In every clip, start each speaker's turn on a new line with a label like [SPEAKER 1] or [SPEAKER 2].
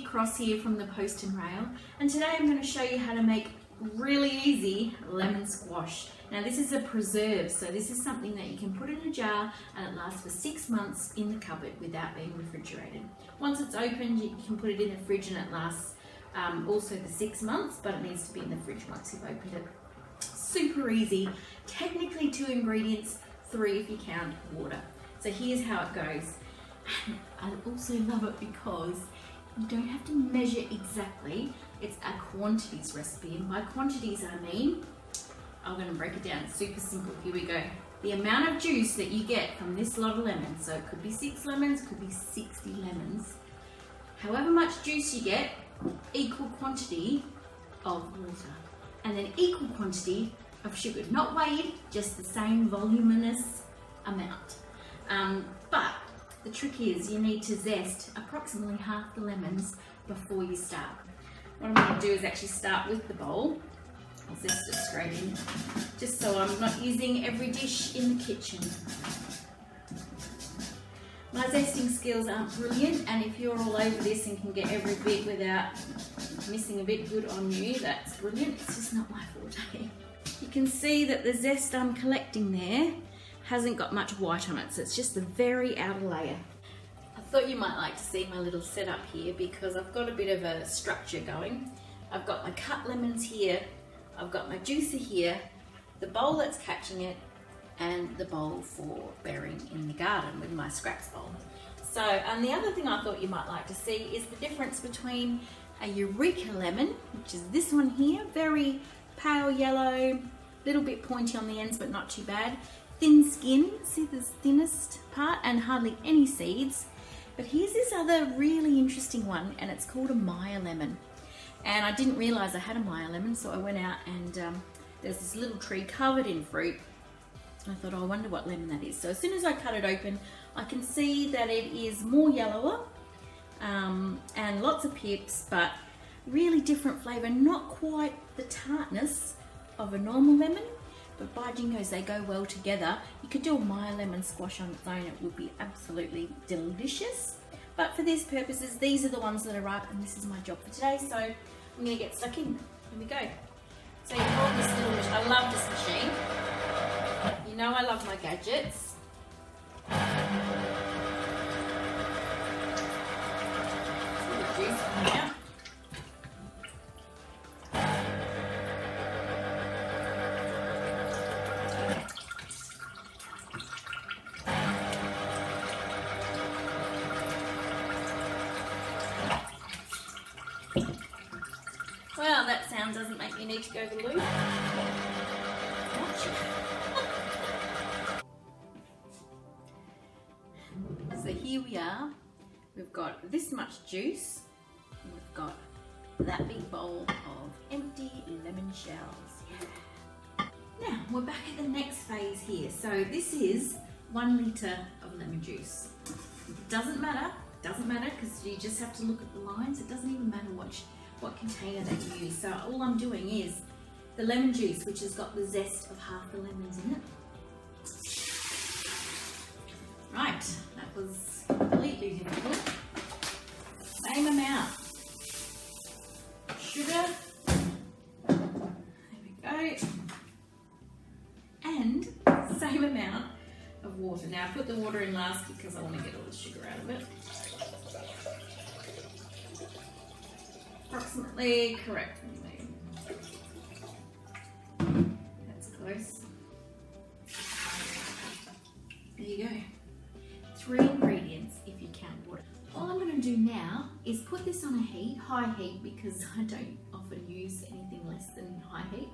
[SPEAKER 1] across here from the post and rail, and today I'm going to show you how to make really easy lemon squash. Now this is a preserve, so this is something that you can put in a jar and it lasts for 6 months in the cupboard without being refrigerated. Once it's opened, you can put it in the fridge and it lasts also for 6 months, but it needs to be in the fridge once you've opened it. Super easy. Technically 2 ingredients, 3 if you count water. So here's how it goes. I also love it because you don't have to measure exactly. It's a quantities recipe, and by quantities I mean, I'm going to break it down. It's super simple. Here we go. The amount of juice that you get from this lot of lemons, so it could be 6 lemons, it could be 60 lemons. However much juice you get, equal quantity of water, and then equal quantity of sugar. Not weighed, just the same voluminous amount. But the trick is you need to zest approximately half the lemons before you start. What I'm going to do is actually start with the bowl. I'll zest it straight in, just so I'm not using every dish in the kitchen. My zesting skills aren't brilliant, and if you're all over this and can get every bit without missing a bit, good on you, that's brilliant. It's just not my forte. You can see that the zest I'm collecting there hasn't got much white on it, so it's just the very outer layer. I thought you might like to see my little setup here because I've got a bit of a structure going. I've got my cut lemons here, I've got my juicer here, the bowl that's catching it, and the bowl for burying in the garden with my scraps bowl. So, and the other thing I thought you might like to see is the difference between a Eureka lemon, which is this one here, very pale yellow, little bit pointy on the ends but not too bad, thin skin, see the thinnest part, and hardly any seeds. But here's this other really interesting one, and it's called a Meyer lemon. And I didn't realise I had a Meyer lemon, so I went out and there's this little tree covered in fruit. I thought, oh, I wonder what lemon that is. So as soon as I cut it open, I can see that it is more yellower and lots of pips, but really different flavour, not quite the tartness of a normal lemon, but by jingoes, they go well together. You could do a Meyer lemon squash on its own, it would be absolutely delicious. But for these purposes, these are the ones that are ripe, and this is my job for today, so I'm going to get stuck in. Here we go. So you hold this little machine. I love this machine. You know I love my gadgets. See the juice coming out. Well, that sound doesn't make me need to go to the loo. So here we are. We've got this much juice. And we've got that big bowl of empty lemon shells. Yeah. Now, we're back at the next phase here. So this is 1 litre of lemon juice. It doesn't matter because you just have to look at the lines. It doesn't even matter what container that you use. So all I'm doing is the lemon juice, which has got the zest of half the lemons in it. Right, that was completely difficult. Same amount. Sugar. There we go. And same amount of water. Now I put the water in last because I want to get all the sugar out of it. Approximately correct. That's close. There you go. 3 ingredients if you count water. All I'm going to do now is put this on a heat, high heat, because I don't often use anything less than high heat.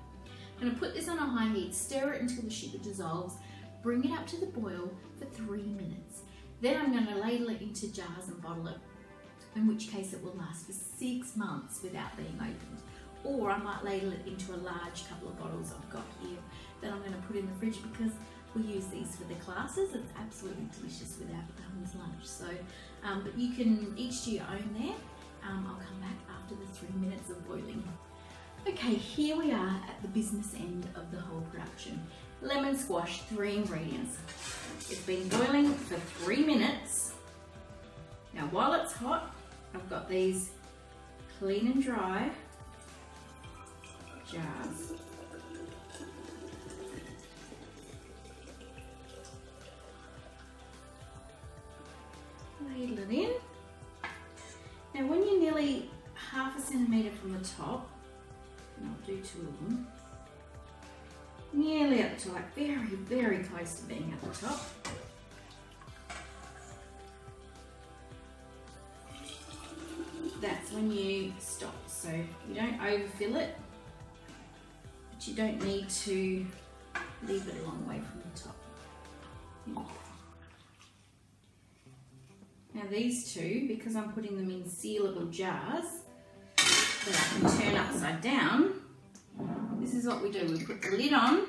[SPEAKER 1] I'm going to put this on a high heat, stir it until the sugar dissolves, bring it up to the boil for 3 minutes. Then I'm going to ladle it into jars and bottle it, in which case it will last for 6 months without being opened. Or I might ladle it into a large couple of bottles I've got here that I'm going to put in the fridge because we use these for the classes. It's absolutely delicious with our Bahamas lunch. So, but you can each do your own there. I'll come back after the 3 minutes of boiling. Okay, here we are at the business end of the whole production. Lemon squash, 3 ingredients. It's been boiling for 3 minutes. Now while it's hot, I've got these clean and dry jars. Ladle it in. Now when you're nearly half a centimetre from the top, and I'll do 2 of them, nearly up to like very, very close to being at the top. That's when you stop. So you don't overfill it, but you don't need to leave it a long way from the top. Now these two, because I'm putting them in sealable jars that I can turn upside down, this is what we do. We put the lid on.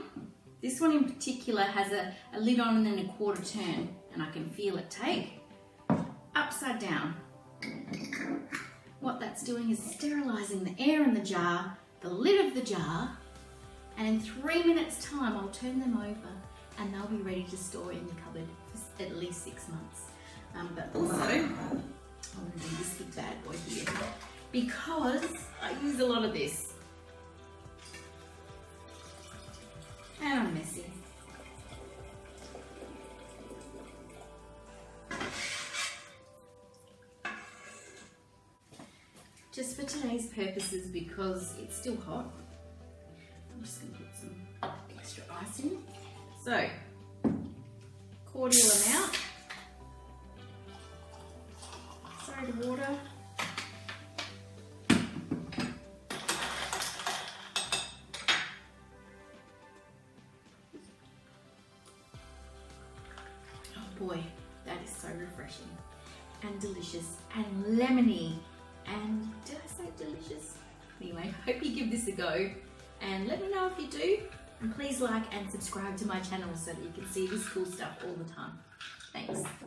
[SPEAKER 1] This one in particular has a lid on and then a quarter turn, and I can feel it take upside down. What that's doing is sterilising the air in the jar, the lid of the jar, and in 3 minutes time I'll turn them over and they'll be ready to store in the cupboard for at least 6 months. But also, I'm going to do this big bad boy here because I use a lot of this. And I'm messy. Just for today's purposes, because it's still hot, I'm just going to put some extra ice in. So, cordial amount. Soda water. Oh boy, that is so refreshing and delicious and lemony. And did I say delicious? Anyway, hope you give this a go and let me know if you do. And please like and subscribe to my channel so that you can see this cool stuff all the time. Thanks.